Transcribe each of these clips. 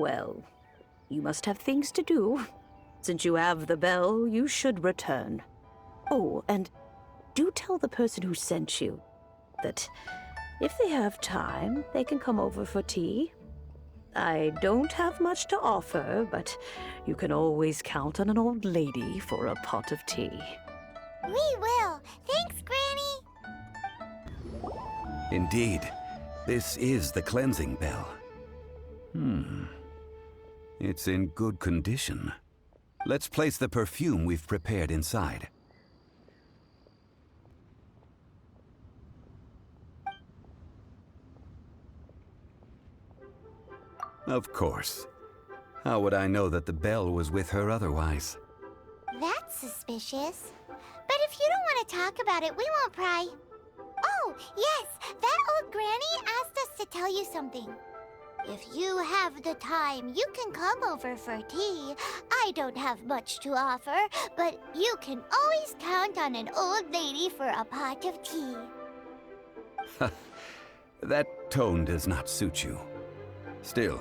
Well, you must have things to do. Since you have the bell, you should return. Oh, and do tell the person who sent you that if they have time, they can come over for tea. I don't have much to offer, but you can always count on an old lady for a pot of tea. We will. Thanks, Granny. Indeed, this is the cleansing bell. It's in good condition. Let's place the perfume we've prepared inside. Of course. How would I know that the bell was with her otherwise? That's suspicious. But if you don't want to talk about it, we won't pry. Oh, yes, that old granny asked us to tell you something. If you have the time, you can come over for tea. I don't have much to offer, but you can always count on an old lady for a pot of tea. That tone does not suit you. Still,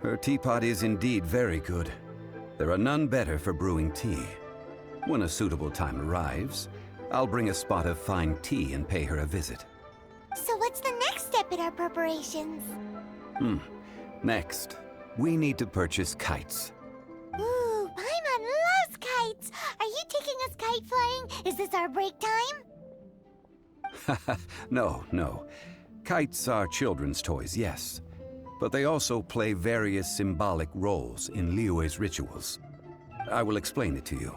her teapot is indeed very good. There are none better for brewing tea. When a suitable time arrives, I'll bring a spot of fine tea and pay her a visit. So what's the next step in our preparations? Next, we need to purchase kites. Ooh, Paimon loves kites! Are you taking us kite flying? Is this our break time? No. Kites are children's toys, yes. But they also play various symbolic roles in Liyue's rituals. I will explain it to you.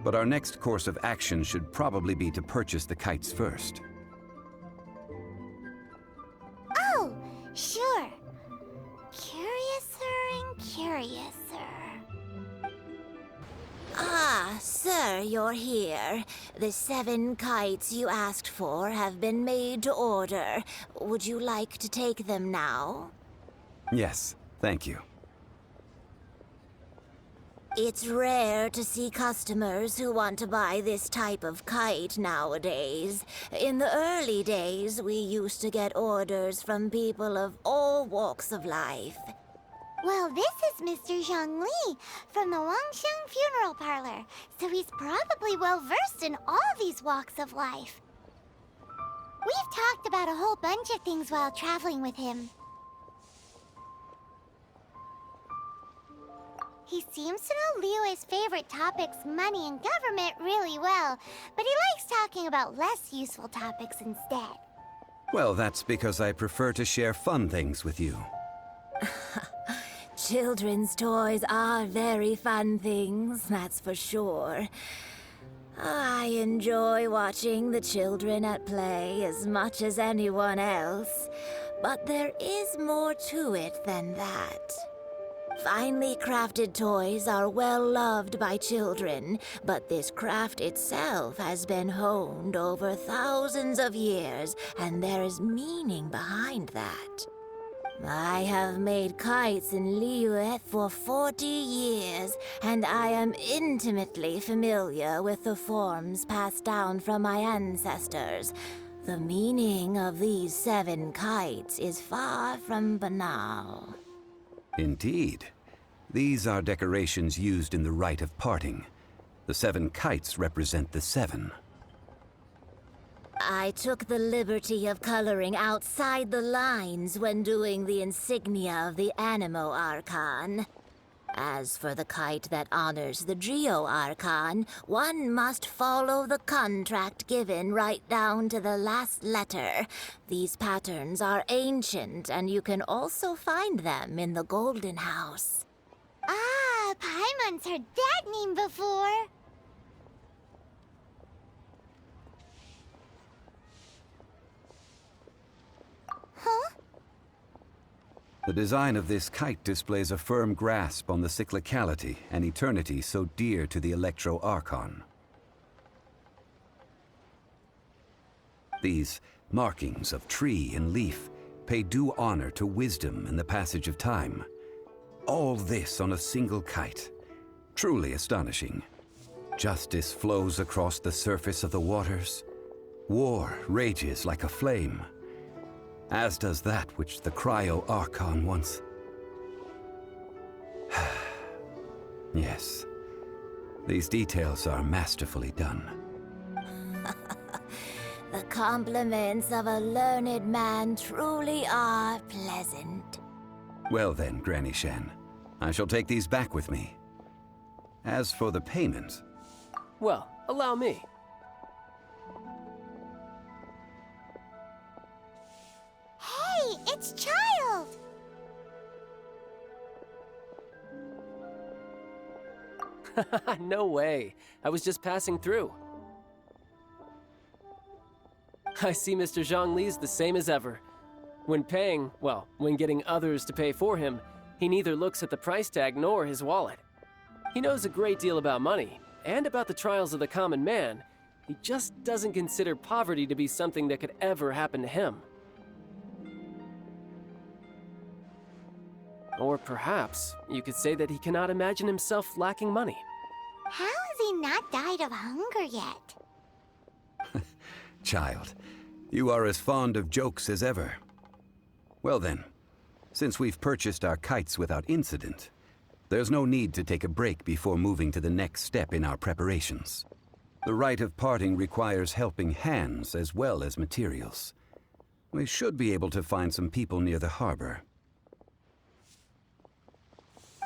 But our next course of action should probably be to purchase the kites first. Oh, sure. Curiouser and curiouser. Ah, sir, you're here. The 7 kites you asked for have been made to order. Would you like to take them now? Yes, thank you. It's rare to see customers who want to buy this type of kite nowadays. In the early days, we used to get orders from people of all walks of life. Well, this is Mr. Zhongli from the Wangsheng Funeral Parlor, so he's probably well-versed in all these walks of life. We've talked about a whole bunch of things while traveling with him. He seems to know Liyue's favorite topics, money and government, really well, but he likes talking about less useful topics instead. Well, that's because I prefer to share fun things with you. Children's toys are very fun things, that's for sure. I enjoy watching the children at play as much as anyone else, but there is more to it than that. Finely crafted toys are well loved by children, but this craft itself has been honed over thousands of years, and there is meaning behind that. I have made kites in Liyue for 40 years, and I am intimately familiar with the forms passed down from my ancestors. The meaning of these 7 kites is far from banal. Indeed. These are decorations used in the rite of parting. The 7 kites represent the 7. I took the liberty of coloring outside the lines when doing the insignia of the Animo Archon. As for the kite that honors the Geo Archon, one must follow the contract given right down to the last letter. These patterns are ancient, and you can also find them in the Golden House. Ah, Paimon's heard that name before. Huh? The design of this kite displays a firm grasp on the cyclicality and eternity so dear to the Electro Archon. These markings of tree and leaf pay due honor to wisdom and the passage of time. All this on a single kite. Truly astonishing. Justice flows across the surface of the waters. War rages like a flame. As does that which the Cryo Archon once. Yes. These details are masterfully done. The compliments of a learned man truly are pleasant. Well then, Granny Shen, I shall take these back with me. As for the payment... Well, allow me. Hey, it's Child! No way. I was just passing through. I see Mr. Zhongli's the same as ever. When paying, well, when getting others to pay for him, he neither looks at the price tag nor his wallet. He knows a great deal about money, and about the trials of the common man. He just doesn't consider poverty to be something that could ever happen to him. Or perhaps you could say that he cannot imagine himself lacking money. How has he not died of hunger yet? Child, you are as fond of jokes as ever. Well then, since we've purchased our kites without incident, there's no need to take a break before moving to the next step in our preparations. The rite of parting requires helping hands as well as materials. We should be able to find some people near the harbor.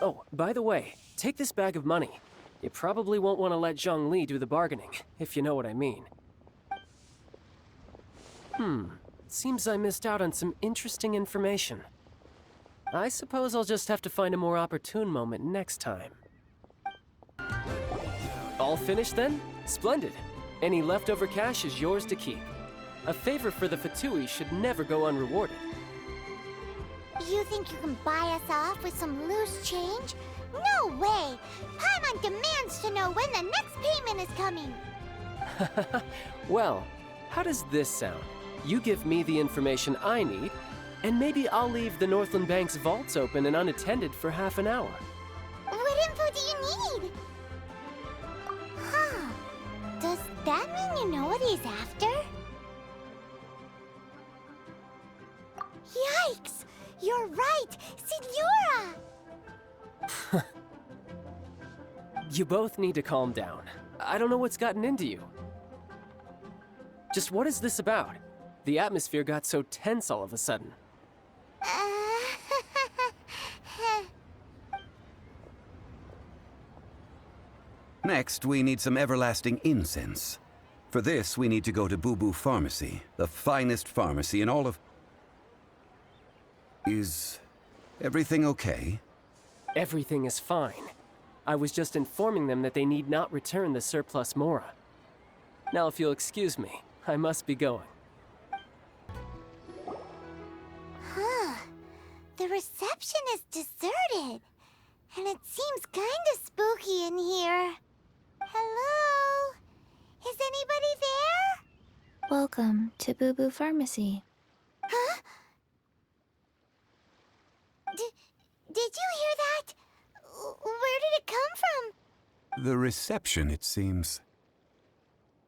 Oh, by the way, take this bag of money. You probably won't want to let Zhongli do the bargaining, if you know what I mean. Seems I missed out on some interesting information. I suppose I'll just have to find a more opportune moment next time. All finished then? Splendid. Any leftover cash is yours to keep. A favor for the Fatui should never go unrewarded. You think you can buy us off with some loose change? No way! Paimon demands to know when the next payment is coming! Well, how does this sound? You give me the information I need, and maybe I'll leave the Northland Bank's vaults open and unattended for half an hour. What info do you need? Huh. Does that mean you know what he's after? Yikes! You're right! Signora! You both need to calm down. I don't know what's gotten into you. Just what is this about? The atmosphere got so tense all of a sudden. Next, we need some everlasting incense. For this, we need to go to Boo Boo Pharmacy, the finest pharmacy in all of... Is everything okay? Everything is fine. I was just informing them that they need not return the surplus Mora. Now, if you'll excuse me, I must be going. Huh. The reception is deserted. And it seems kinda spooky in here. Hello? Is anybody there? Welcome to Boo Boo Pharmacy. Huh? Did you hear that? Where did it come from? The reception, it seems.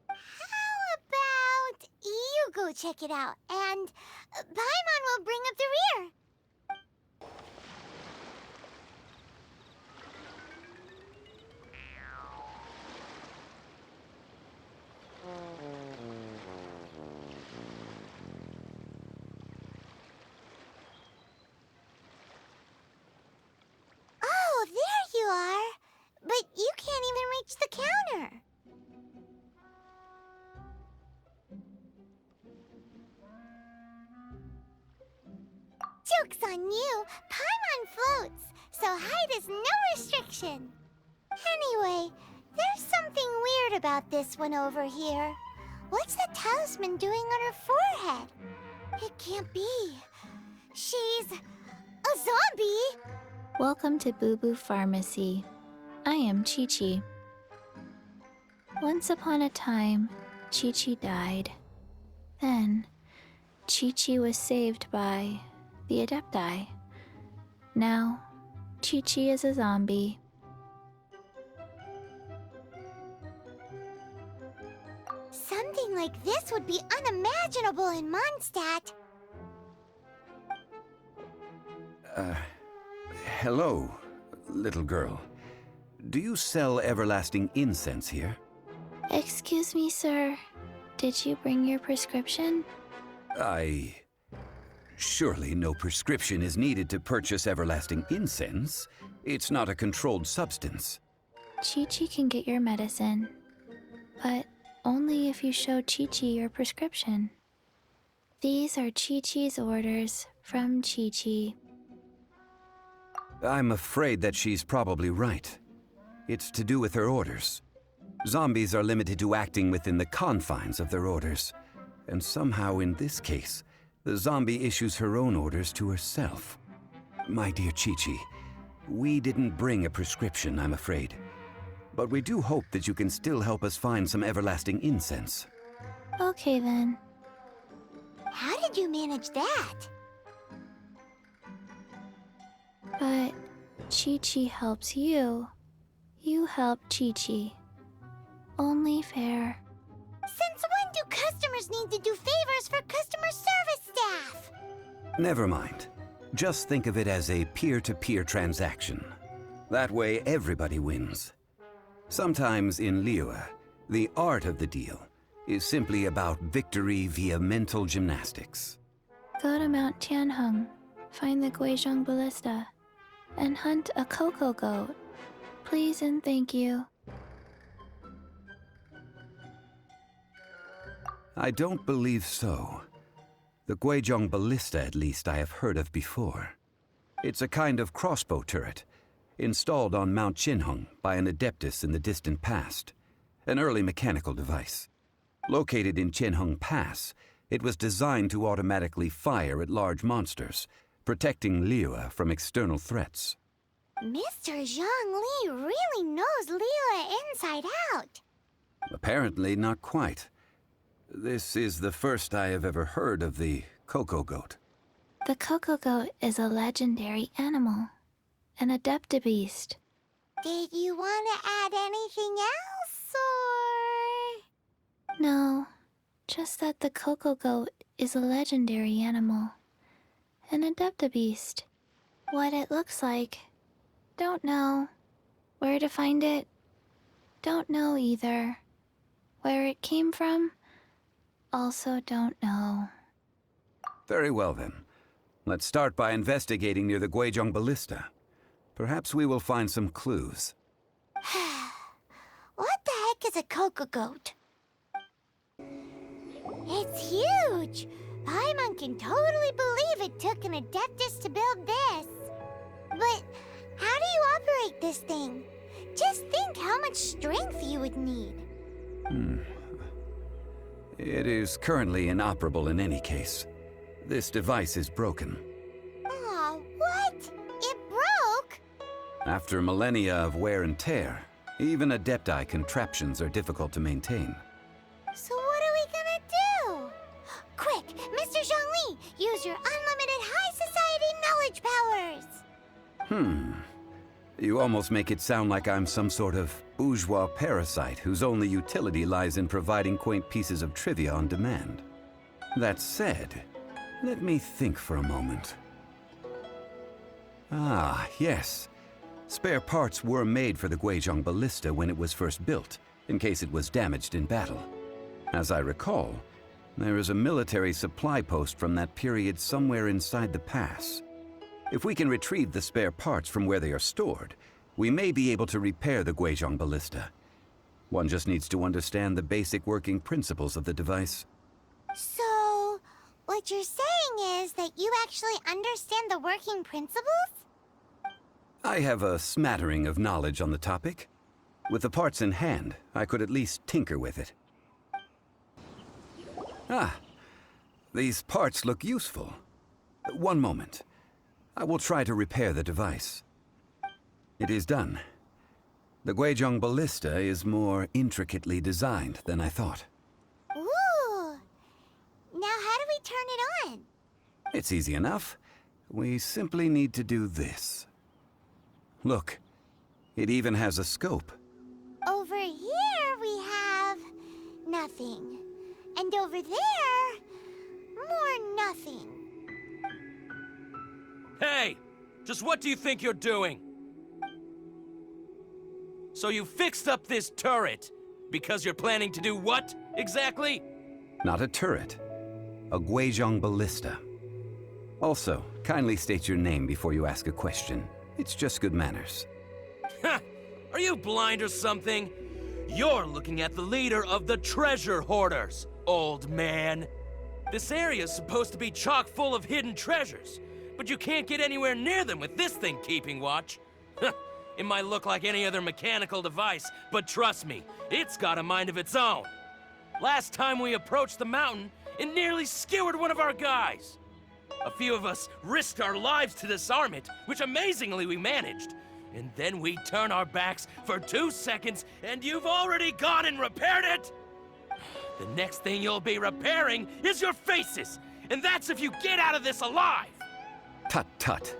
How about you go check it out, and Paimon will bring up the rear. Oh, there you are. But you can't even reach the counter. Joke's on you! Paimon floats, so height is no restriction. Anyway, there's something weird about this one over here. What's the talisman doing on her forehead? It can't be. She's a zombie! Welcome to Boo Boo Pharmacy. I am Chi-Chi. Once upon a time, Chi-Chi died. Then, Chi-Chi was saved by the Adepti. Now, Chi-Chi is a zombie. Something like this would be unimaginable in Mondstadt. Hello, little girl. do you sell everlasting incense here? Excuse me, sir. Did you bring your prescription? Surely no prescription is needed to purchase everlasting incense. It's not a controlled substance. Chi-Chi can get your medicine, but only if you show Chi-Chi your prescription. These are Chi-Chi's orders from Chi-Chi. I'm afraid that she's probably right. It's to do with her orders. Zombies are limited to acting within the confines of their orders. And somehow in this case, the zombie issues her own orders to herself. My dear Chi-Chi, we didn't bring a prescription, I'm afraid. But we do hope that you can still help us find some everlasting incense. Okay then. How did you manage that? But Chi-Chi helps you. You help Chi-Chi. Only fair. Since when do customers need to do favors for customer service staff? Never mind. Just think of it as a peer-to-peer transaction. That way everybody wins. Sometimes in Liyue, the art of the deal is simply about victory via mental gymnastics. Go to Mount Tianheng, find the Guizhong Ballista, and hunt a cocoa goat. Please and thank you. I don't believe so. The Guizhong Ballista, at least, I have heard of before. It's a kind of crossbow turret, installed on Mount Qinheng by an adeptus in the distant past, an early mechanical device. Located in Qinheng Pass, it was designed to automatically fire at large monsters, protecting Liyue from external threats. Mr. Zhongli really knows Liyue inside out. Apparently not quite. This is the first I have ever heard of the cocoa goat. The cocoa goat is a legendary animal, an adeptabeast. Did you want to add anything else, or...? No, just that the cocoa goat is a legendary animal, an adeptabeast. What it looks like, don't know. Where to find it, don't know either. Where it came from, also don't know. Very well then. Let's start by investigating near the Guizhong Ballista. Perhaps we will find some clues. What the heck is a cocoa goat? It's huge! Paimon can totally believe it took an adeptus to build this. But how do you operate this thing? Just think how much strength you would need. It is currently inoperable in any case. This device is broken. Aw, what? It broke? After millennia of wear and tear, even adepti contraptions are difficult to maintain. So what are we gonna do? Quick, Mr. Zhongli, use your unlimited high society knowledge powers! You almost make it sound like I'm some sort of bourgeois parasite whose only utility lies in providing quaint pieces of trivia on demand. That said, let me think for a moment. Ah, yes. Spare parts were made for the Guizhong Ballista when it was first built, in case it was damaged in battle. As I recall, there is a military supply post from that period somewhere inside the pass. If we can retrieve the spare parts from where they are stored, we may be able to repair the Guizhong Ballista. One just needs to understand the basic working principles of the device. So, what you're saying is that you actually understand the working principles? I have a smattering of knowledge on the topic. With the parts in hand, I could at least tinker with it. Ah, these parts look useful. One moment. I will try to repair the device. It is done. The Guizhong Ballista is more intricately designed than I thought. Ooh! Now how do we turn it on? It's easy enough. We simply need to do this. Look, it even has a scope. Over here we have... nothing. And over there... more nothing. Hey! Just what do you think you're doing? So you fixed up this turret because you're planning to do what, exactly? Not a turret. A Guizhong ballista. Also, kindly state your name before you ask a question. It's just good manners. Ha! Are you blind or something? You're looking at the leader of the treasure hoarders, old man. This area's supposed to be chock full of hidden treasures, but you can't get anywhere near them with this thing keeping watch. It might look like any other mechanical device, but trust me, it's got a mind of its own. Last time we approached the mountain, it nearly skewered one of our guys. A few of us risked our lives to disarm it, which amazingly we managed. And then we turn our backs for 2 seconds, and you've already gone and repaired it? The next thing you'll be repairing is your faces, and that's if you get out of this alive! Tut tut.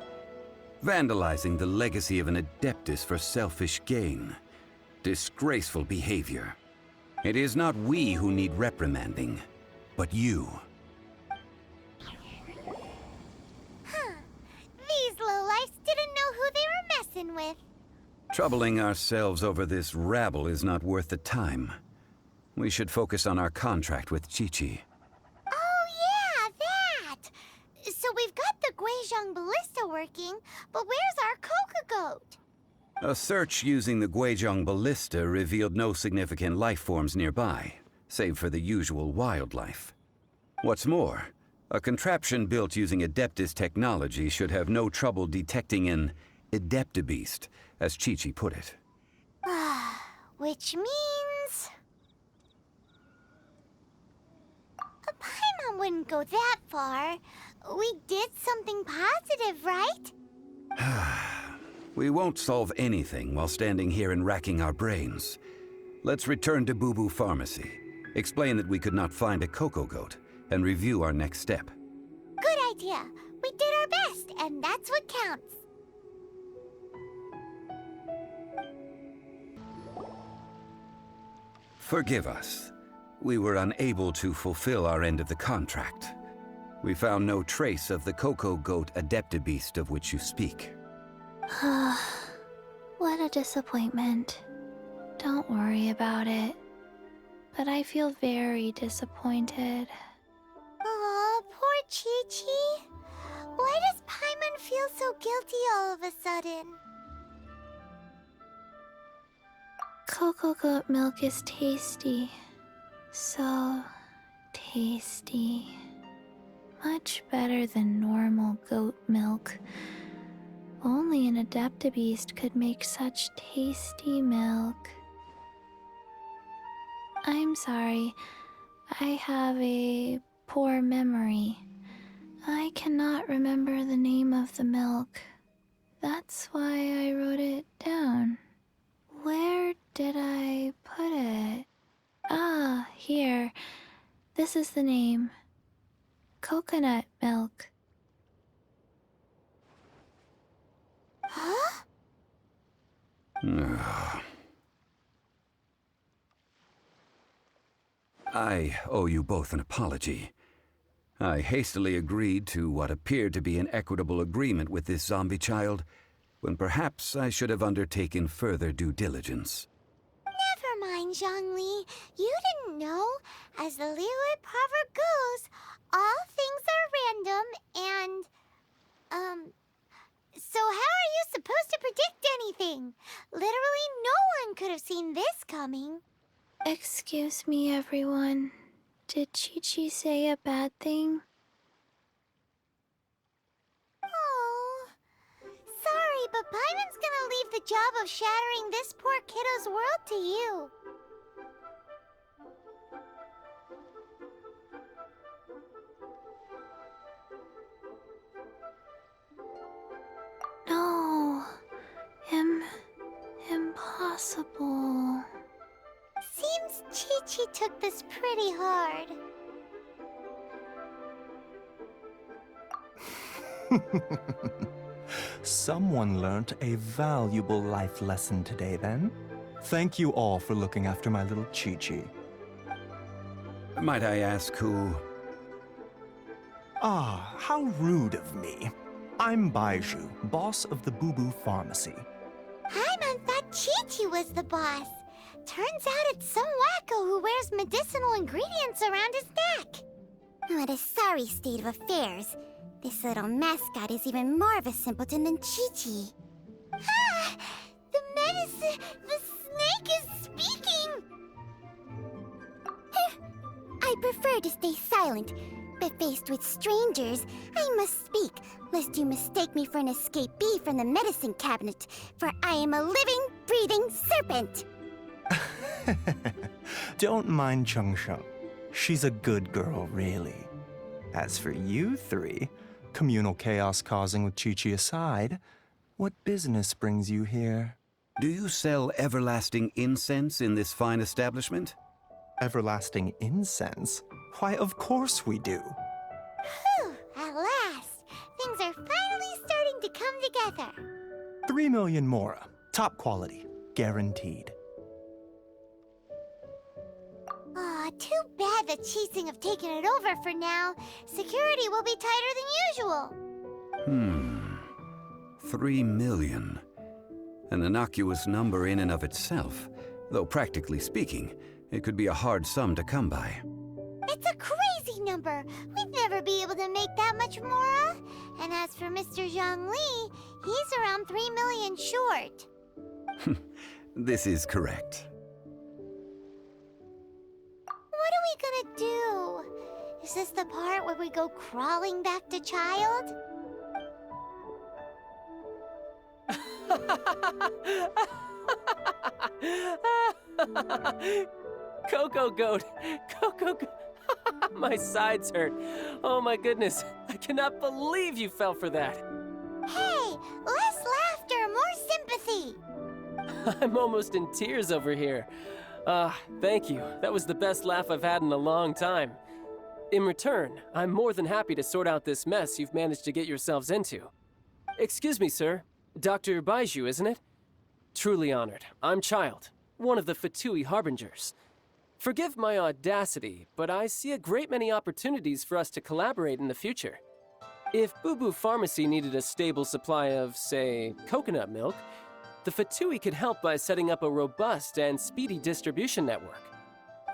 Vandalizing the legacy of an Adeptus for selfish gain. Disgraceful behavior. It is not we who need reprimanding, but you. These lowlifes didn't know who they were messing with. Troubling ourselves over this rabble is not worth the time. We should focus on our contract with Qiqi. Oh yeah, that! So we've got the Guizhong ballista working, but where's our Coca goat? A search using the Guizhong ballista revealed no significant life forms nearby, save for the usual wildlife. What's more, a contraption built using Adeptus technology should have no trouble detecting an Adeptabeast, as Qiqi put it. Which means... a Paimon wouldn't go that far. We did something positive, right? We won't solve anything while standing here and racking our brains. Let's return to Boo Boo Pharmacy, explain that we could not find a Coco Goat, and review our next step. Good idea. We did our best, and that's what counts. Forgive us. We were unable to fulfill our end of the contract. We found no trace of the Coco Goat Adeptabeast of which you speak. What a disappointment. Don't worry about it. But I feel very disappointed. Aw, poor Qiqi. Why does Paimon feel so guilty all of a sudden? Cocoa goat milk is tasty. So tasty. Much better than normal goat milk. Only an Adeptabeast could make such tasty milk. I'm sorry. I have a poor memory. I cannot remember the name of the milk. That's why I wrote it down. Where did I put it? Ah, here. This is the name. Coconut milk. Huh? I owe you both an apology. I hastily agreed to what appeared to be an equitable agreement with this zombie child, when perhaps I should have undertaken further due diligence. Never mind, Zhongli. You didn't know. As the Liyue proverb goes, all things are random and, so how are you supposed to predict anything? Literally no one could have seen this coming. Excuse me, everyone. Did Qiqi say a bad thing? Oh, sorry, but Paimon's gonna leave the job of shattering this poor kiddo's world to you. No. Impossible. Seems Qiqi took this pretty hard. Someone learnt a valuable life lesson today, then. Thank you all for looking after my little Qiqi. Might I ask who... Ah, how rude of me. I'm Baiju, boss of the Boo Boo Pharmacy. Paimon thought Qiqi was the boss. Turns out it's some wacko who wears medicinal ingredients around his neck. What a sorry state of affairs. This little mascot is even more of a simpleton than Chi-Chi. Ah! The snake is speaking! I prefer to stay silent, but faced with strangers, I must speak, lest you mistake me for an escapee from the medicine cabinet, for I am a living, breathing serpent! Don't mind Chung Sheng. She's a good girl, really. As for you three, communal chaos causing with Chi-Chi aside, what business brings you here? Do you sell everlasting incense in this fine establishment? Everlasting incense? Why, of course we do. Whew, at last! Things are finally starting to come together. 3 million mora. Top quality. Guaranteed. Aw, too bad the Chising have taken it over for now. Security will be tighter than usual. 3 million. An innocuous number in and of itself, though practically speaking, it could be a hard sum to come by. It's a crazy number. We'd never be able to make that much mora. And as for Mr. Zhongli, he's around 3 million short. This is correct. What are we gonna do? Is this the part where we go crawling back to child? Coco Goat! Coco Goat! My sides hurt. Oh my goodness. I cannot believe you fell for that. Hey, less laughter, more sympathy. I'm almost in tears over here. Thank you. That was the best laugh I've had in a long time. In return, I'm more than happy to sort out this mess you've managed to get yourselves into. Excuse me, sir. Dr. Baiju, isn't it? Truly honored. I'm Child, one of the Fatui Harbingers. Forgive my audacity, but I see a great many opportunities for us to collaborate in the future. If Boo Boo Pharmacy needed a stable supply of, say, coconut milk, the Fatui could help by setting up a robust and speedy distribution network.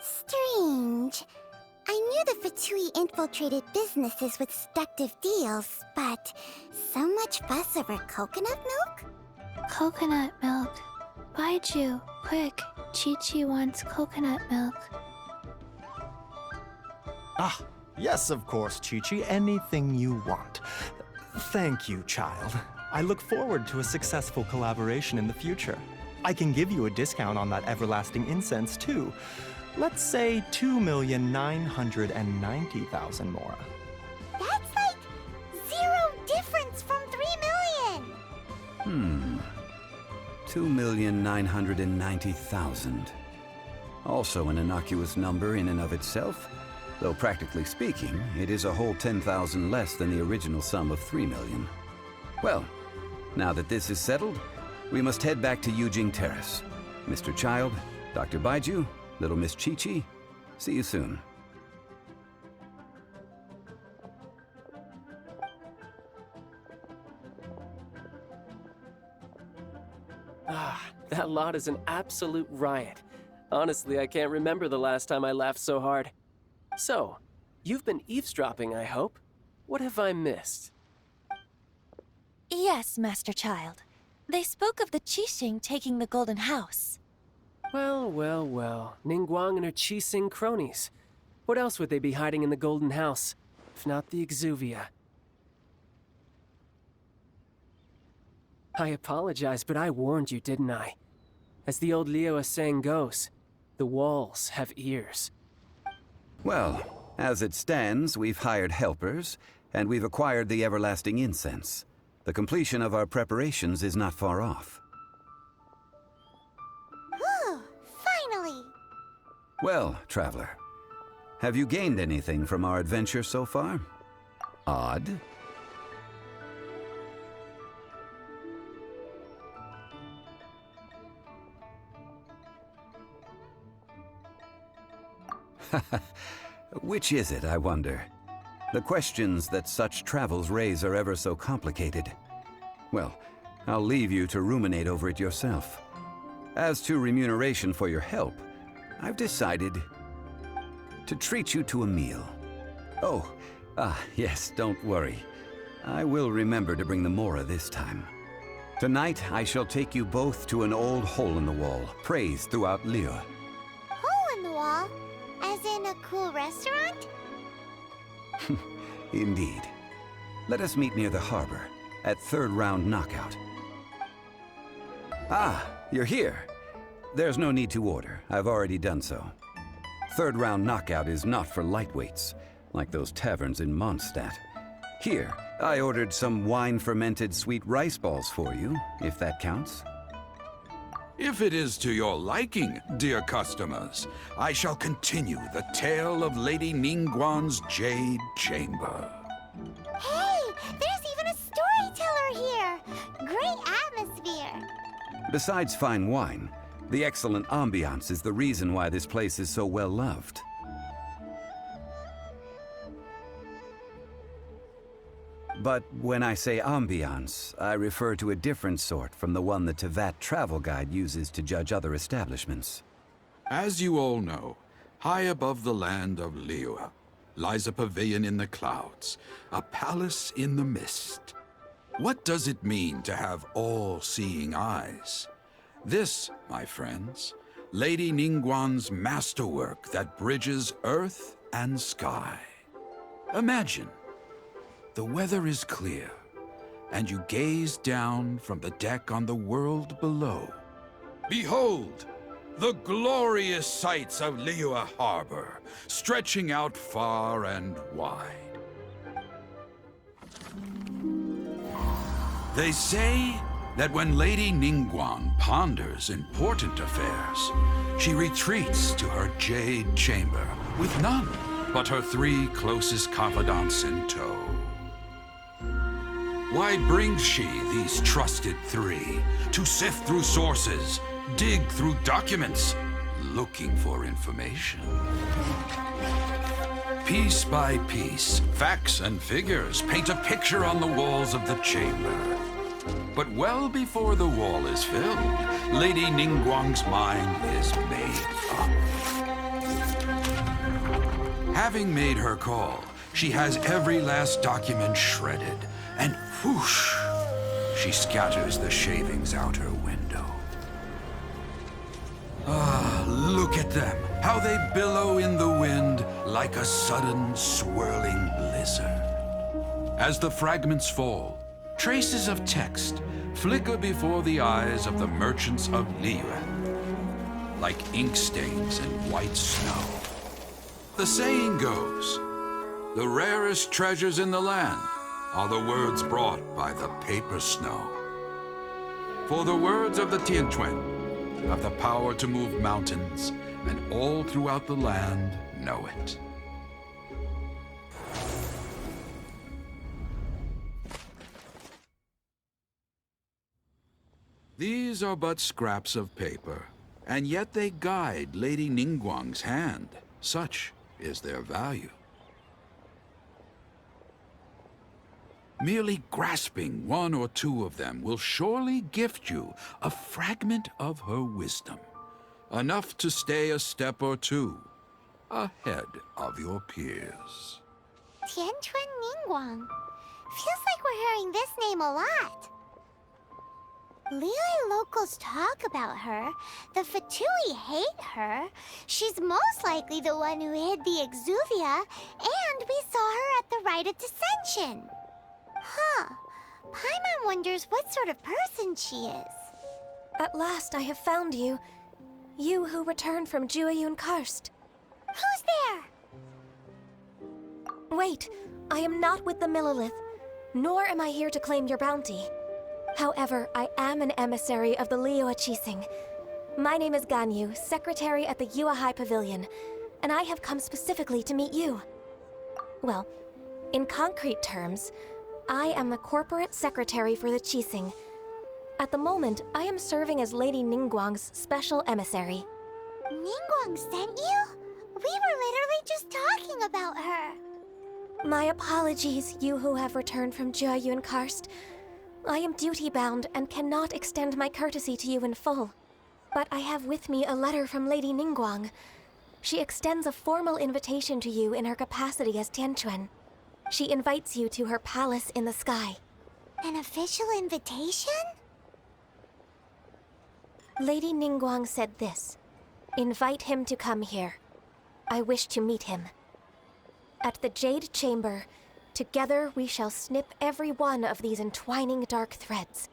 Strange. I knew the Fatui infiltrated businesses with seductive deals, but so much fuss over coconut milk? Coconut milk. Baiju, quick. Chi-Chi wants coconut milk. Ah, yes, of course, Chi-Chi. Anything you want. Thank you, child. I look forward to a successful collaboration in the future. I can give you a discount on that everlasting incense, too. Let's say 2,990,000 mora. That's like zero difference from 3 million. 2,990,000. Also an innocuous number in and of itself, though practically speaking, it is a whole 10,000 less than the original sum of 3 million. Well, now that this is settled, we must head back to Yujing Terrace. Mr. Child, Dr. Baiju, little Miss Chi-Chi, see you soon. That lot is an absolute riot. Honestly, I can't remember the last time I laughed so hard. So, you've been eavesdropping, I hope? What have I missed? Yes, Master Child. They spoke of the Qixing taking the Golden House. Well, well, well. Ningguang and her Qixing cronies. What else would they be hiding in the Golden House, if not the Exuvia? I apologize, but I warned you, didn't I? As the old Liu saying goes, the walls have ears. Well, as it stands, we've hired helpers, and we've acquired the everlasting incense. The completion of our preparations is not far off. Whew, finally. Well, traveler, have you gained anything from our adventure so far? Odd? Which is it, I wonder? The questions that such travels raise are ever so complicated. Well, I'll leave you to ruminate over it yourself. As to remuneration for your help, I've decided to treat you to a meal. Oh, yes, don't worry. I will remember to bring the Mora this time. Tonight, I shall take you both to an old hole-in-the-wall, praised throughout Liyue. Hole in the wall? As in a cool restaurant? Indeed. Let us meet near the harbor, at third round knockout. Ah, you're here. There's no need to order. I've already done so. Third round knockout is not for lightweights, like those taverns in Mondstadt. Here, I ordered some wine-fermented sweet rice balls for you, if that counts. If it is to your liking, dear customers, I shall continue the tale of Lady Ningguang's Jade Chamber. Hey, there's even a storyteller here! Great atmosphere! Besides fine wine, the excellent ambiance is the reason why this place is so well loved. But when I say ambiance, I refer to a different sort from the one the Tevat travel guide uses to judge other establishments. As you all know, high above the land of Liyue lies a pavilion in the clouds, a palace in the mist. What does it mean to have all-seeing eyes? This, my friends, Lady Ningguang's masterwork that bridges earth and sky. Imagine, the weather is clear, and you gaze down from the deck on the world below. Behold, the glorious sights of Liyue Harbor, stretching out far and wide. They say that when Lady Ningguang ponders important affairs, she retreats to her jade chamber with none but her 3 closest confidants in tow. Why brings she these trusted 3 to sift through sources, dig through documents, looking for information? Piece by piece, facts and figures paint a picture on the walls of the chamber. But well before the wall is filled, Lady Ningguang's mind is made up. Having made her call, she has every last document shredded, and whoosh, she scatters the shavings out her window. Ah, look at them, how they billow in the wind like a sudden swirling blizzard. As the fragments fall, traces of text flicker before the eyes of the merchants of Liyue, like ink stains in white snow. The saying goes, the rarest treasures in the land are the words brought by the paper snow. For the words of the pt21 have the power to move mountains, and all throughout the land know it. These are but scraps of paper, and yet they guide Lady Ningguang's hand. Such is their value. Merely grasping 1 or 2 of them will surely gift you a fragment of her wisdom, enough to stay a step or 2 ahead of your peers. Tianquan Ningguang. Feels like we're hearing this name a lot. Liyue locals talk about her. The Fatui hate her. She's most likely the one who hid the Exuvia, and we saw her at the Rite of Dissension. Huh. Paimon wonders what sort of person she is. At last I have found you. You who returned from Jueyun Karst. Who's there? Wait, I am not with the Millelith, nor am I here to claim your bounty. However, I am an emissary of the Liyue Qixing. My name is Ganyu, secretary at the Yuehai Pavilion, and I have come specifically to meet you. Well, in concrete terms, I am the corporate secretary for the Qixing. At the moment, I am serving as Lady Ningguang's special emissary. Ningguang sent you? We were literally just talking about her. My apologies, you who have returned from Jueyun Karst. I am duty-bound and cannot extend my courtesy to you in full. But I have with me a letter from Lady Ningguang. She extends a formal invitation to you in her capacity as Tianquan. She invites you to her palace in the sky. An official invitation? Lady Ningguang said this. Invite him to come here. I wish to meet him. At the Jade Chamber, together we shall snip every one of these entwining dark threads.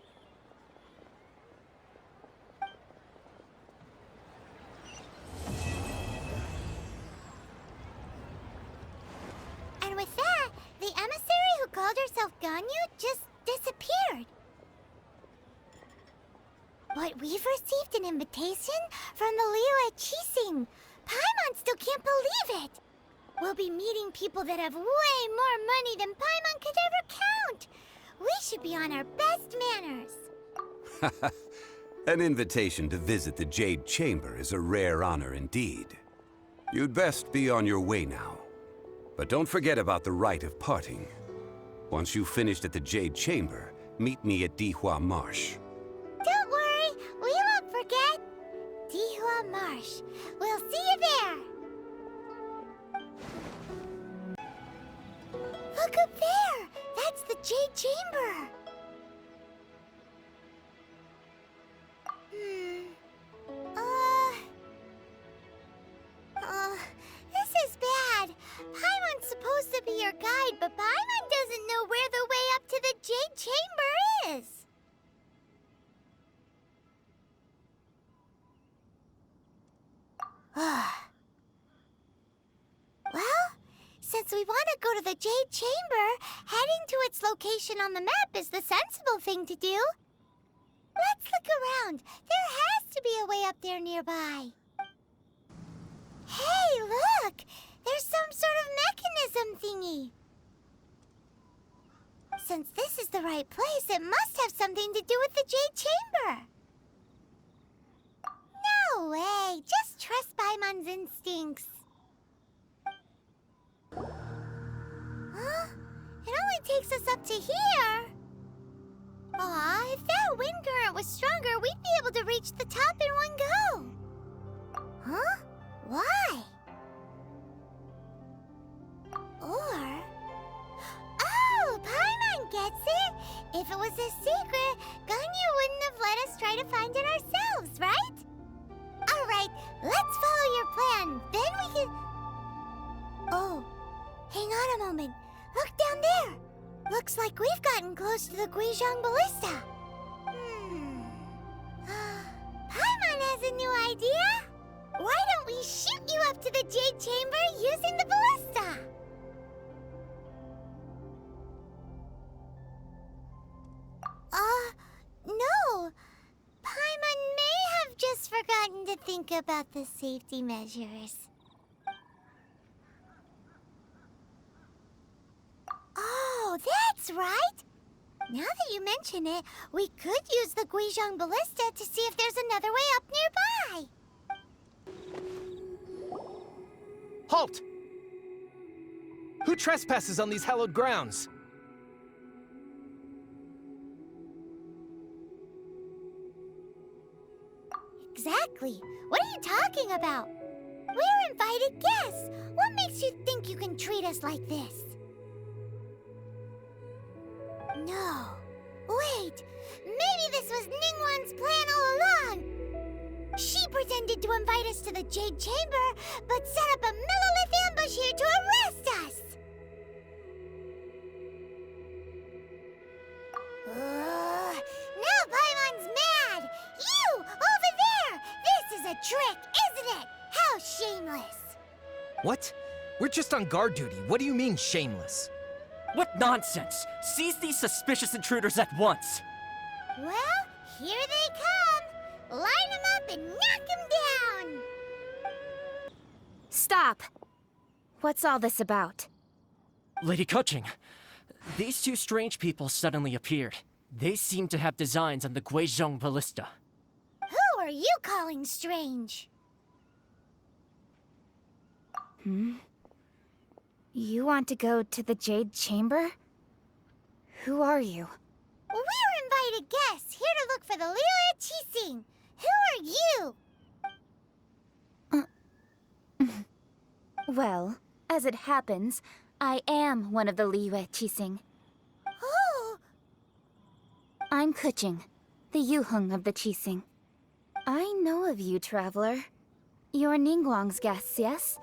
And with that, the emissary who called herself Ganyu just disappeared. But we've received an invitation from the Liyue Qixing. Paimon still can't believe it. We'll be meeting people that have way more money than Paimon could ever count. We should be on our best manners. An invitation to visit the Jade Chamber is a rare honor indeed. You'd best be on your way now. But don't forget about the rite of parting. Once you've finished at the Jade Chamber, meet me at Dihua Marsh. Don't worry, we won't forget. Dihua Marsh. We'll see you there. Look up there! That's the Jade Chamber! This is bad. Paimon's supposed to be your guide, but Paimon doesn't know where the way up to the Jade Chamber is. Well, since we want to go to the Jade Chamber, heading to its location on the map is the sensible thing to do. Let's look around. There has to be a way up there nearby. Hey, look! There's some sort of mechanism thingy. Since this is the right place, it must have something to do with the Jade Chamber. No way! Just trust Paimon's instincts. Huh? It only takes us up to here. Aw, if that wind current was stronger, we'd be able to reach the top in one go. Huh? Why? Or... Oh, Paimon gets it! If it was a secret, Ganyu wouldn't have let us try to find it ourselves, right? Alright, let's follow your plan. Then we can... Oh, hang on a moment. Look down there. Looks like we've gotten close to the Guizhong Ballista. Paimon has a new idea. Why don't we shoot you up to the Jade Chamber using the ballista? No. Paimon may have just forgotten to think about the safety measures. Oh, that's right! Now that you mention it, we could use the Guizhong Ballista to see if there's another way up nearby. Halt! Who trespasses on these hallowed grounds? Exactly. What are you talking about? We're invited guests. What makes you think you can treat us like this? No. Wait. Maybe this was Ningguang's plan all along. She pretended to invite us to the Jade Chamber, but set up a Millilith ambush here to arrest us. Now Paimon's mad. You, over there. This is a trick, isn't it? How shameless. What? We're just on guard duty. What do you mean, shameless? What nonsense! Seize these suspicious intruders at once! Well, here they come. Line them up and knock them down. Stop! What's all this about? Lady Coaching, these two strange people suddenly appeared. They seem to have designs on the Guizhong Ballista. Who are you calling strange? You want to go to the Jade Chamber? Who are you? We're invited guests here to look for the Liyue Qixing. Who are you? Well, as it happens, I am one of the Liyue Qixing. Oh, I'm Kuching, the Yuheng of the Qixing. I know of you, traveler. You're Ningguang's guests, yes?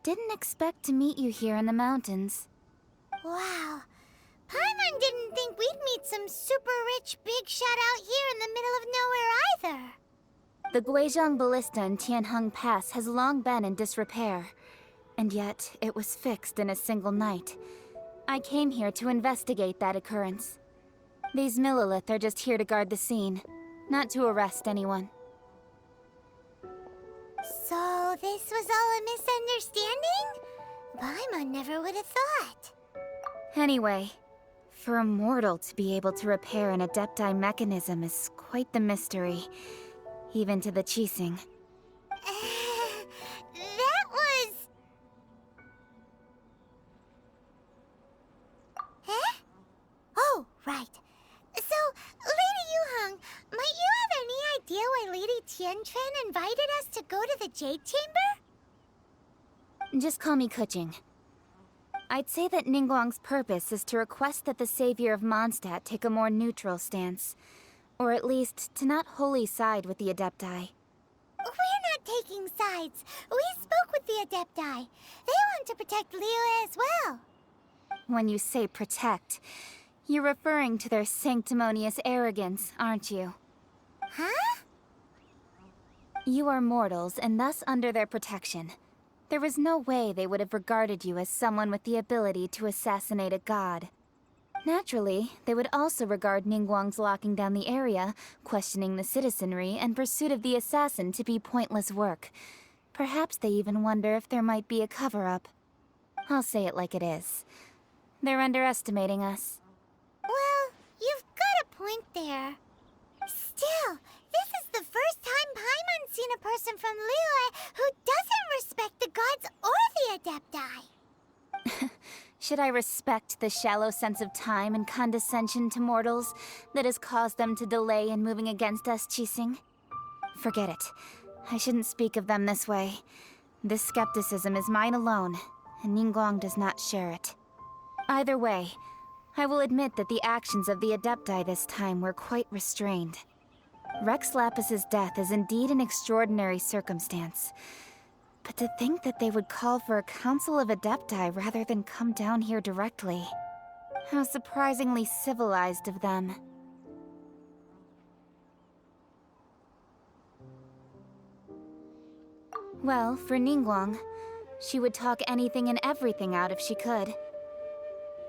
Didn't expect to meet you here in the mountains. wow. Paimon didn't think we'd meet some super rich big shot out here in the middle of nowhere either. The Guizhong Ballista in Tianheng Pass has long been in disrepair, and yet it was fixed in a single night. I came here to investigate that occurrence. These Millilith are just here to guard the scene, not to arrest anyone. So this was all a misunderstanding? Paimon never would have thought. Anyway, for a mortal to be able to repair an Adepti mechanism is quite the mystery, even to the Qixing. That was... Huh? Oh, right. So, Lady Yuheng, might you have any idea why Lady Tianquan invited us to go to the Jade Chamber? Just call me Kuching. I'd say that Ningguang's purpose is to request that the savior of Mondstadt take a more neutral stance. Or at least, to not wholly side with the Adepti. We're not taking sides. We spoke with the Adepti. They want to protect Liyue as well. When you say protect, you're referring to their sanctimonious arrogance, aren't you? Huh? You are mortals, and thus under their protection. There was no way they would have regarded you as someone with the ability to assassinate a god. Naturally, they would also regard Ningguang's locking down the area, questioning the citizenry, and pursuit of the assassin to be pointless work. Perhaps they even wonder if there might be a cover-up. I'll say it like it is. They're underestimating us. Well, you've got a point there. Still, this is the first time Paimon's seen a person from Liyue who doesn't respect the gods or the Adepti. Should I respect the shallow sense of time and condescension to mortals that has caused them to delay in moving against us, Qixing? Forget it. I shouldn't speak of them this way. This skepticism is mine alone, and Ningguang does not share it. Either way, I will admit that the actions of the Adepti this time were quite restrained. Rex Lapis's death is indeed an extraordinary circumstance. But to think that they would call for a council of Adepti rather than come down here directly. How surprisingly civilized of them. Well, for Ningguang, she would talk anything and everything out if she could.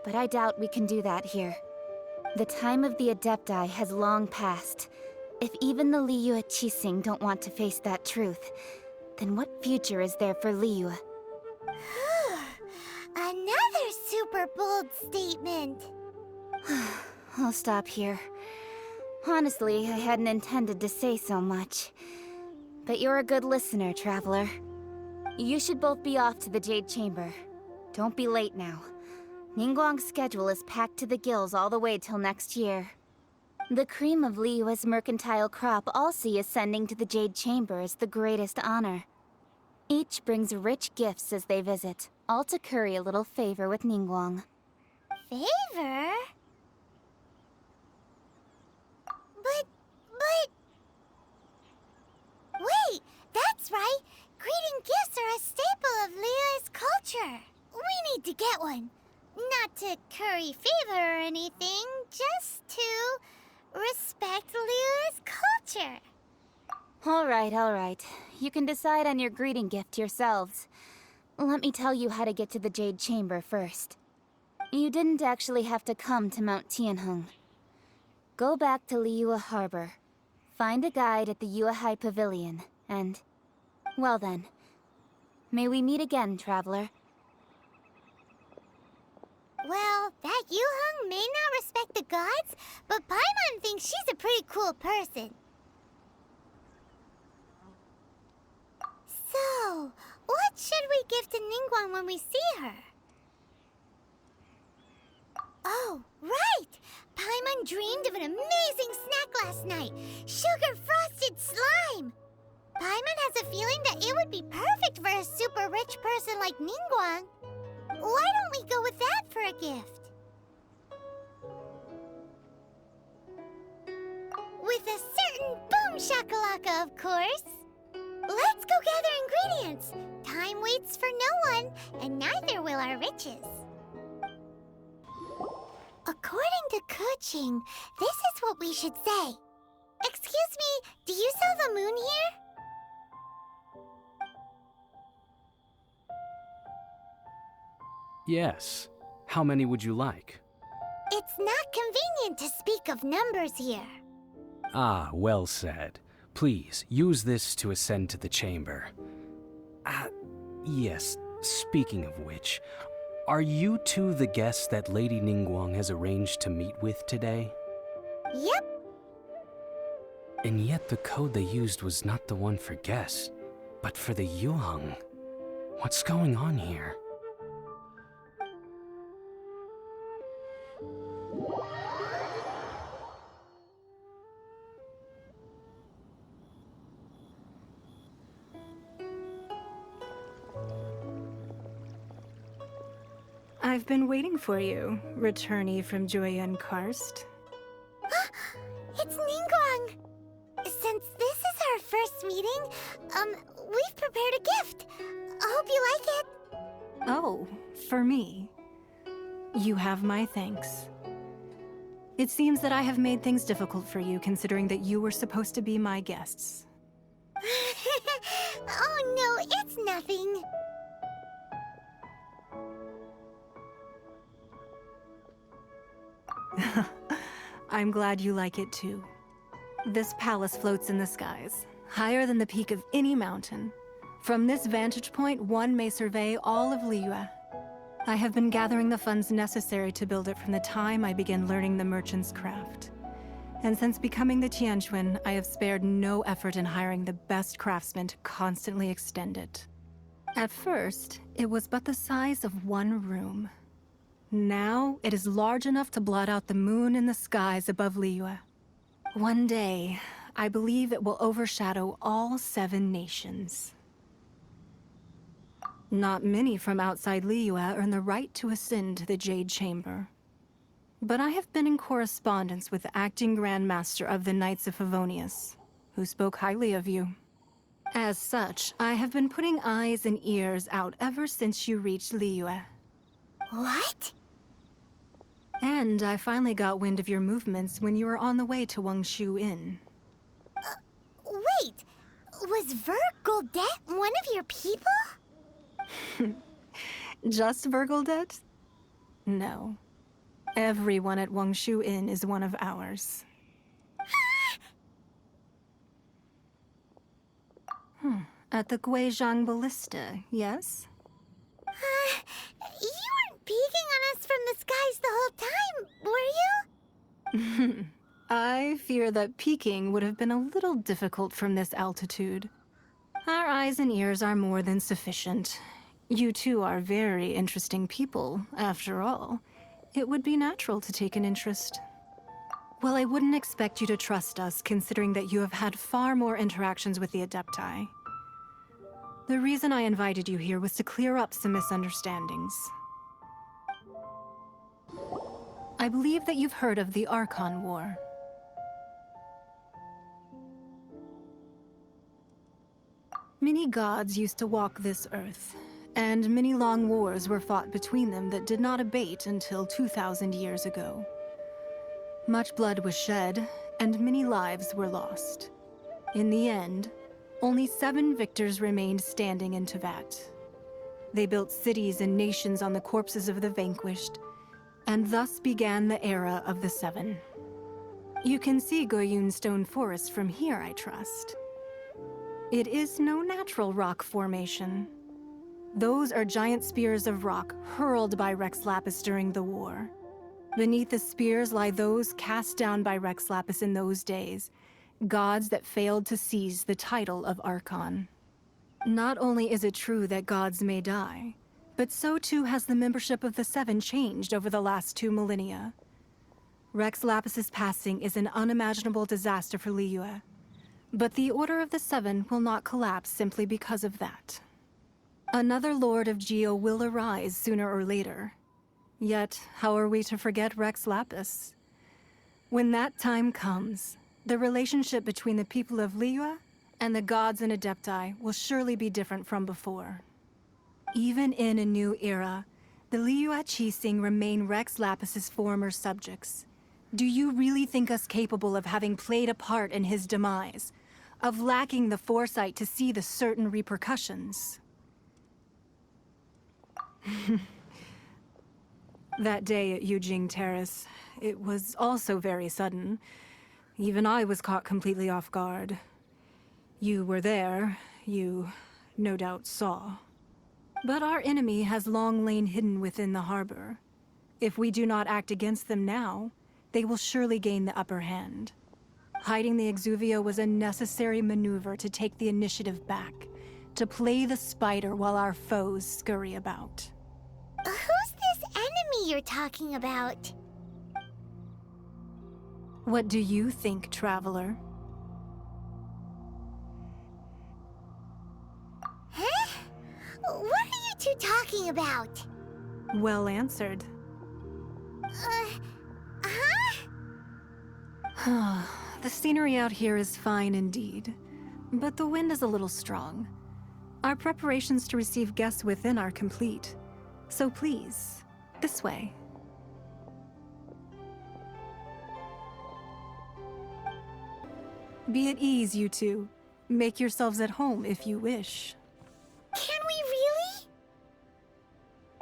But I doubt we can do that here. The time of the Adepti has long passed. If even the Liyue Qixing don't want to face that truth, then what future is there for Liyue? Another super bold statement. I'll stop here. Honestly, I hadn't intended to say so much. But you're a good listener, traveler. You should both be off to the Jade Chamber. Don't be late now. Ningguang's schedule is packed to the gills all the way till next year. The cream of Liyue's mercantile crop all see ascending to the Jade Chamber as the greatest honor. Each brings rich gifts as they visit, all to curry a little favor with Ningguang. Favor? But... Wait, that's right! Greeting gifts are a staple of Liyue's culture. We need to get one. Not to curry favor or anything, just to respect Liyue's culture. All right. You can decide on your greeting gift yourselves. Let me tell you how to get to the Jade Chamber first. You didn't actually have to come to Mount Tianheng. Go back to Liyue Harbor. Find a guide at the Yuehai Pavilion, and... well then. May we meet again, traveler. Well, that Yuheng may not respect the gods, but Paimon thinks she's a pretty cool person. So, what should we give to Ningguang when we see her? Oh, right! Paimon Jung dreamed of an amazing snack last night. Sugar-frosted slime! Paimon has a feeling that it would be perfect for a super rich person like Ningguang. Why don't we go with that for a gift? With a certain boom shakalaka, of course. Let's go gather ingredients. Time waits for no one, and neither will our riches. According to Kuching, this is what we should say. Excuse me, do you sell the moon here? Yes. How many would you like? It's not convenient to speak of numbers here. Ah, well said. Please, use this to ascend to the chamber. Yes, speaking of which, are you two the guests that Lady Ningguang has arranged to meet with today? Yep. And yet the code they used was not the one for guests, but for the Yuheng. What's going on here? I've been waiting for you, returnee from Jueyun Karst. It's Ningguang! Since this is our first meeting, we've prepared a gift. I hope you like it. Oh, for me. You have my thanks. It seems that I have made things difficult for you, considering that you were supposed to be my guests. Oh no, it's nothing. I'm glad you like it too. This palace floats in the skies, higher than the peak of any mountain. From this vantage point, one may survey all of Liyue. I have been gathering the funds necessary to build it from the time I began learning the merchant's craft. And since becoming the Tianquan, I have spared no effort in hiring the best craftsmen to constantly extend it. At first, it was but the size of one room. Now, it is large enough to blot out the moon in the skies above Liyue. One day, I believe it will overshadow all 7 nations. Not many from outside Liyue earn the right to ascend to the Jade Chamber. But I have been in correspondence with the acting Grand Master of the Knights of Favonius, who spoke highly of you. As such, I have been putting eyes and ears out ever since you reached Liyue. What? And I finally got wind of your movements when you were on the way to Wangshu Inn. Wait! Was Vergoldet one of your people? Just Vergoldet? No. Everyone at Wangshu Inn is one of ours. At the Guizhang Ballista, yes? You weren't peeking on us from the skies the whole time, were you? I fear that peeking would have been a little difficult from this altitude. Our eyes and ears are more than sufficient. You two are very interesting people, after all. It would be natural to take an interest. Well, I wouldn't expect you to trust us, considering that you have had far more interactions with the Adepti. The reason I invited you here was to clear up some misunderstandings. I believe that you've heard of the Archon War. Many gods used to walk this earth, and many long wars were fought between them that did not abate until 2,000 years ago. Much blood was shed, and many lives were lost. In the end, only 7 victors remained standing in Tevat. They built cities and nations on the corpses of the vanquished, and thus began the era of the 7. You can see Goyun Stone Forest from here, I trust. It is no natural rock formation. Those are giant spears of rock hurled by Rex Lapis during the war. Beneath the spears lie those cast down by Rex Lapis in those days, gods that failed to seize the title of Archon. Not only is it true that gods may die, but so too has the membership of the 7 changed over the last 2 millennia. Rex Lapis's passing is an unimaginable disaster for Liyue. But the Order of the Seven will not collapse simply because of that. Another Lord of Geo will arise sooner or later. Yet, how are we to forget Rex Lapis? When that time comes, the relationship between the people of Liyue and the gods and Adepti will surely be different from before. Even in a new era, the Liyue Qixing remain Rex Lapis's former subjects. Do you really think us capable of having played a part in his demise? Of lacking the foresight to see the certain repercussions? That day at Yujing Terrace, it was also very sudden. Even I was caught completely off guard. You were there, you no doubt saw. But our enemy has long lain hidden within the harbor. If we do not act against them now, they will surely gain the upper hand. Hiding the Exuvia was a necessary maneuver to take the initiative back, to play the spider while our foes scurry about. Who's this enemy you're talking about? What do you think, Traveler? Huh? What are you two talking about? Well answered. The scenery out here is fine indeed, but the wind is a little strong. Our preparations to receive guests within are complete, so please, this way. Be at ease, you two. Make yourselves at home if you wish. Can we really?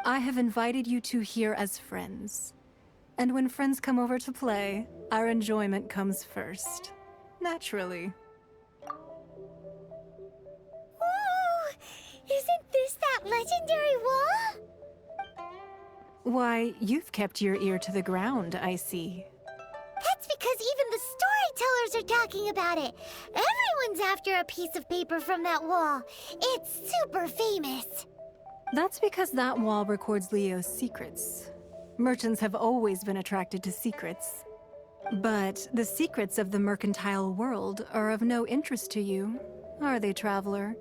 I have invited you two here as friends. And when friends come over to play, our enjoyment comes first. Naturally. Ooh! Isn't this that legendary wall? Why, you've kept your ear to the ground, I see. That's because even the storytellers are talking about it. Everyone's after a piece of paper from that wall. It's super famous. That's because that wall records Leo's secrets. Merchants have always been attracted to secrets. But the secrets of the mercantile world are of no interest to you, are they, Traveler?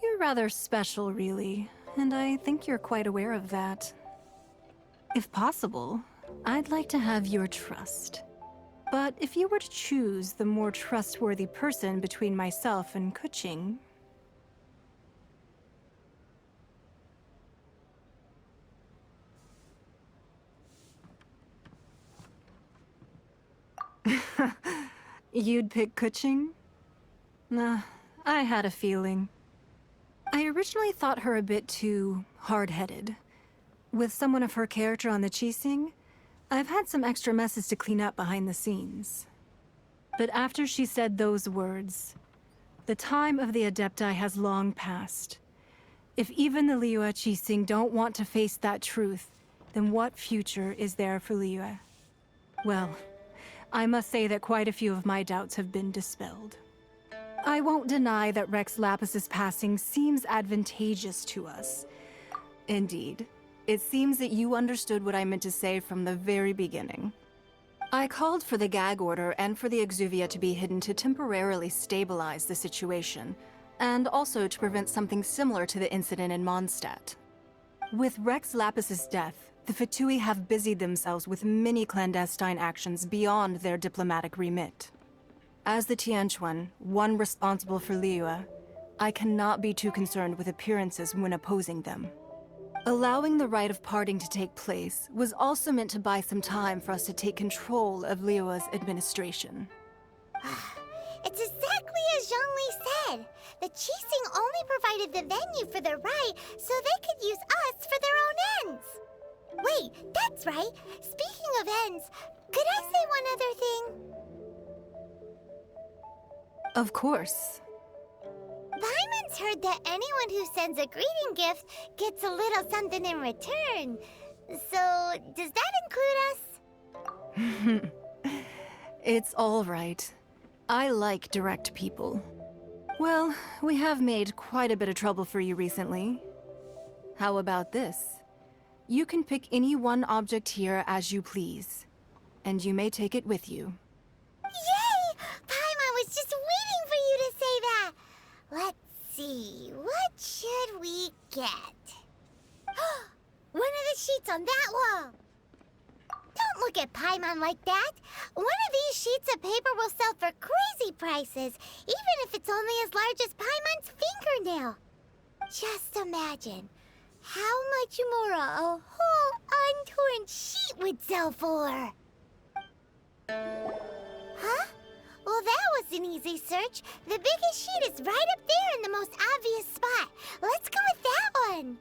You're rather special, really, and I think you're quite aware of that. If possible, I'd like to have your trust. But if you were to choose the more trustworthy person between myself and Kuching... You'd pick Kuching? Nah, I had a feeling. I originally thought her a bit too hard-headed. With someone of her character on the Qixing, I've had some extra messes to clean up behind the scenes. But after she said those words, the time of the Adepti has long passed. If even the Liyue Qixing don't want to face that truth, then what future is there for Liyue? Well, I must say that quite a few of my doubts have been dispelled. I won't deny that Rex Lapis's passing seems advantageous to us. Indeed, it seems that you understood what I meant to say from the very beginning. I called for the gag order and for the Exuvia to be hidden to temporarily stabilize the situation, and also to prevent something similar to the incident in Mondstadt. With Rex Lapis's death, the Fatui have busied themselves with many clandestine actions beyond their diplomatic remit. As the pt21, one responsible for Liyue, I cannot be too concerned with appearances when opposing them. Allowing the rite of parting to take place was also meant to buy some time for us to take control of Liyue's administration. It's exactly as Zhongli said. The Qixing only provided the venue for the rite so they could use us for their own ends. Wait, that's right. Speaking of ends, could I say one other thing? Of course. Paimon's heard that anyone who sends a greeting gift gets a little something in return. So, does that include us? It's all right. I like direct people. Well, we have made quite a bit of trouble for you recently. How about this? You can pick any one object here as you please. and you may take it with you. Yay! Paimon was just waiting for you to say that! Let's see, what should we get? One of the sheets on that wall! Don't look at Paimon like that! One of these sheets of paper will sell for crazy prices, even if it's only as large as Paimon's fingernail. Just imagine how much more a whole untorn sheet would sell for. Huh? Well, that was an easy search. The biggest sheet is right up there in the most obvious spot. Let's go with that one.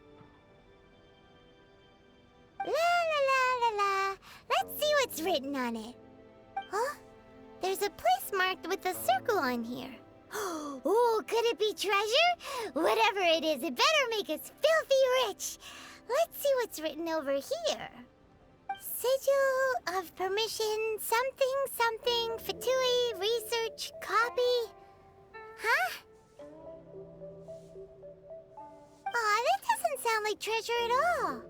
La la la la la. Let's see what's written on it. Huh? There's a place marked with a circle on here. Oh, could it be treasure? Whatever it is, it better make us filthy rich. Let's see what's written over here. Sigil of permission, something, something, Fatui, research, copy. Huh? Aw, that doesn't sound like treasure at all.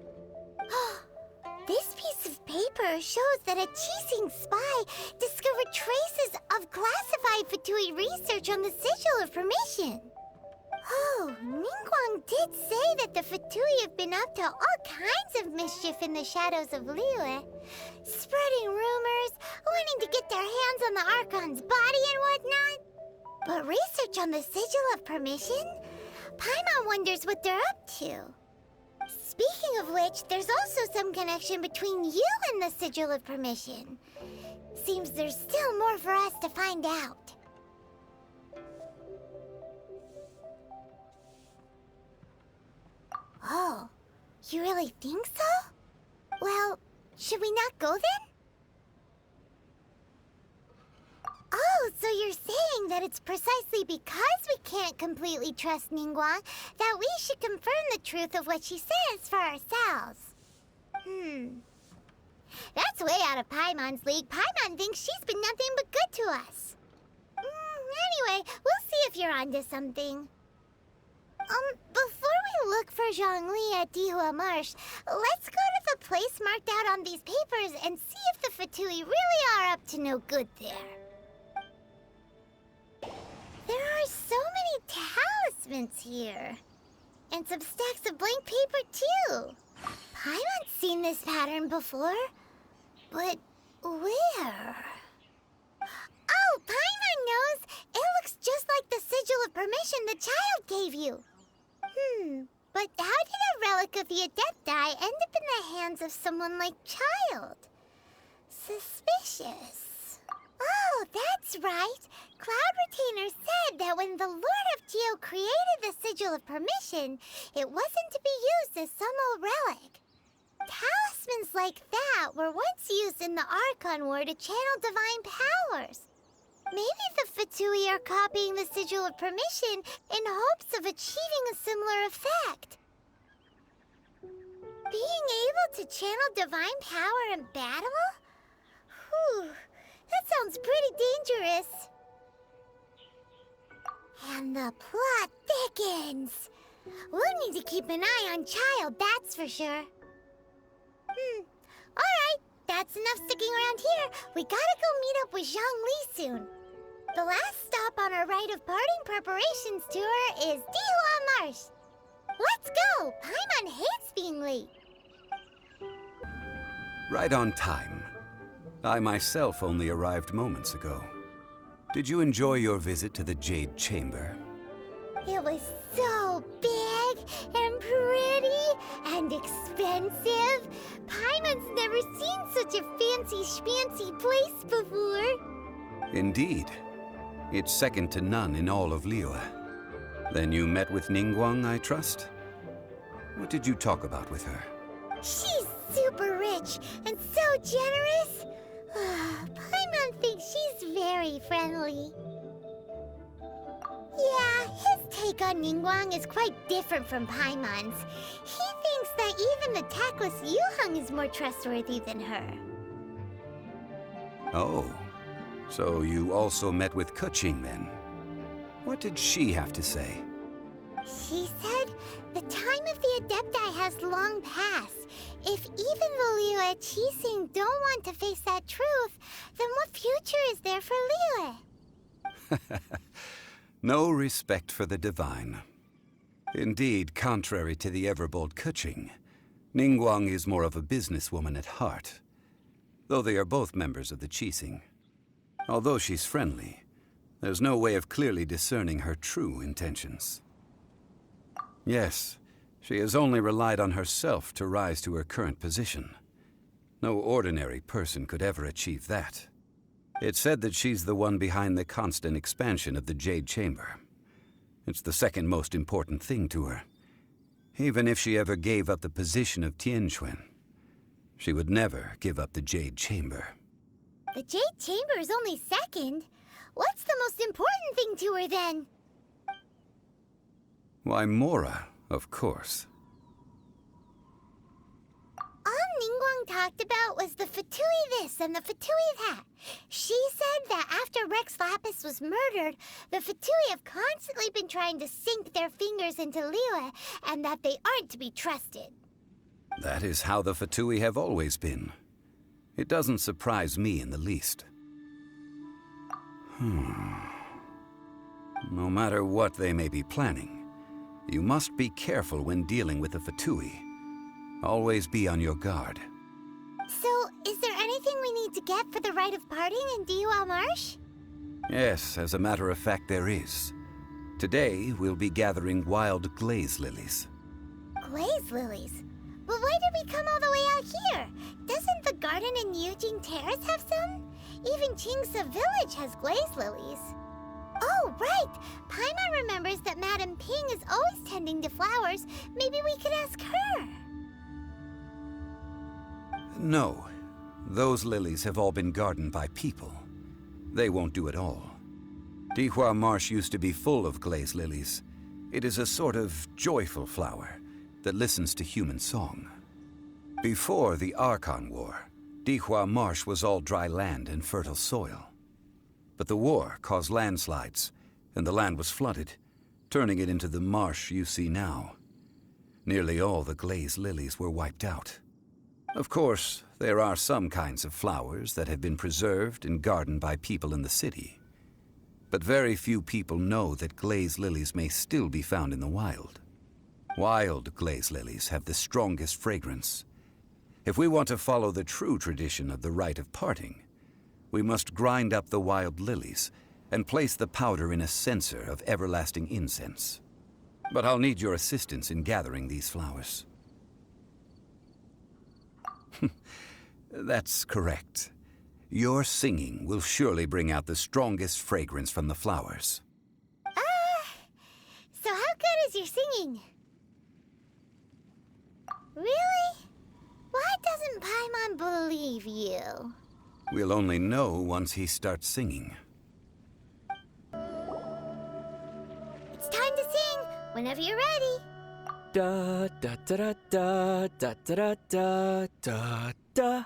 This piece of paper shows that a Qixing spy discovered traces of classified Fatui research on the Sigil of Permission. Oh, Ningguang did say that the Fatui have been up to all kinds of mischief in the shadows of Liyue, spreading rumors, wanting to get their hands on the Archon's body and whatnot. But research on the Sigil of Permission? Paimon wonders what they're up to. Speaking of which, there's also some connection between you and the Sigil of Permission. Seems there's still more for us to find out. Oh, you really think so? Well, should we not go then? Oh, so you're saying that it's precisely because we can't completely trust Ningguang that we should confirm the truth of what she says for ourselves. That's way out of Paimon's league. Paimon thinks she's been nothing but good to us. Anyway, we'll see if you're onto something. Before we look for Zhongli at Dihua Marsh, let's go to the place marked out on these papers and see if the Fatui really are up to no good there. There are so many talismans here. And some stacks of blank paper, too. Paimon's seen this pattern before. But where? Oh, Paimon knows! It looks just like the Sigil of Permission the child gave you. But how did a relic of the Adepti end up in the hands of someone like Child? Suspicious. Oh, that's right. Cloud Retainer said that when the Lord of Geo created the Sigil of Permission, it wasn't to be used as some old relic. Talismans like that were once used in the Archon War to channel divine powers. Maybe the Fatui are copying the Sigil of Permission in hopes of achieving a similar effect. Being able to channel divine power in battle? Whew, that sounds pretty dangerous. And the plot thickens. We'll need to keep an eye on Child, that's for sure. Alright, that's enough sticking around here. We gotta go meet up with Zhongli soon. The last stop on our rite of parting preparations tour is Dihua Marsh. Let's go! Paimon hates being late. Right on time. I myself only arrived moments ago. Did you enjoy your visit to the Jade Chamber? It was so big and pretty and expensive. Paimon's never seen such a fancy schmancy place before. Indeed. It's second to none in all of Liyue. Then you met with Ningguang, I trust? What did you talk about with her? She's super rich and so generous. Paimon thinks she's very friendly. Yeah, his take on Ningguang is quite different from Paimon's. He thinks that even the tactless Yuheng is more trustworthy than her. Oh, so you also met with Keqing then? What did she have to say? She said the time of the Adepti has long passed. If even the Liyue Qixing don't want to face that truth, then what future is there for Liyue? No respect for the divine. Indeed, contrary to the ever-bold Keqing, Ningguang is more of a businesswoman at heart, though they are both members of the Qixing. Although she's friendly, there's no way of clearly discerning her true intentions. Yes, she has only relied on herself to rise to her current position. No ordinary person could ever achieve that. It's said that she's the one behind the constant expansion of the Jade Chamber. It's the second most important thing to her. Even if she ever gave up the position of Tianquan, she would never give up the Jade Chamber. The Jade Chamber is only second. What's the most important thing to her, then? Why, Mora, of course. All Ningguang talked about was the Fatui this and the Fatui that. She said that after Rex Lapis was murdered, the Fatui have constantly been trying to sink their fingers into Liyue, and that they aren't to be trusted. That is how the Fatui have always been. It doesn't surprise me in the least. No matter what they may be planning, you must be careful when dealing with the Fatui. Always be on your guard. So, is there anything we need to get for the rite of parting in Dihua Marsh? Yes, as a matter of fact, there is. Today, we'll be gathering wild glaze lilies. Glaze lilies? But why did we come all the way out here? Doesn't the garden in Yujing Terrace have some? Even Qingse Village has glaze lilies. Oh, right! Paimon remembers that Madame Ping is always tending to flowers. Maybe we could ask her. No. Those lilies have all been gardened by people. They won't do it all. Dihua Marsh used to be full of glaze lilies. It is a sort of joyful flower that listens to human song. Before the Archon War, Dihua Marsh was all dry land and fertile soil. But the war caused landslides, and the land was flooded, turning it into the marsh you see now. Nearly all the glaze lilies were wiped out. Of course, there are some kinds of flowers that have been preserved and gardened by people in the city. But very few people know that glaze lilies may still be found in the wild. Wild glaze lilies have the strongest fragrance. If we want to follow the true tradition of the rite of parting, we must grind up the wild lilies and place the powder in a censer of everlasting incense. But I'll need your assistance in gathering these flowers. That's correct. Your singing will surely bring out the strongest fragrance from the flowers. So how good is your singing? Really? Why doesn't Paimon believe you? We'll only know once he starts singing. It's time to sing, whenever you're ready. Da da da da da da da da da da.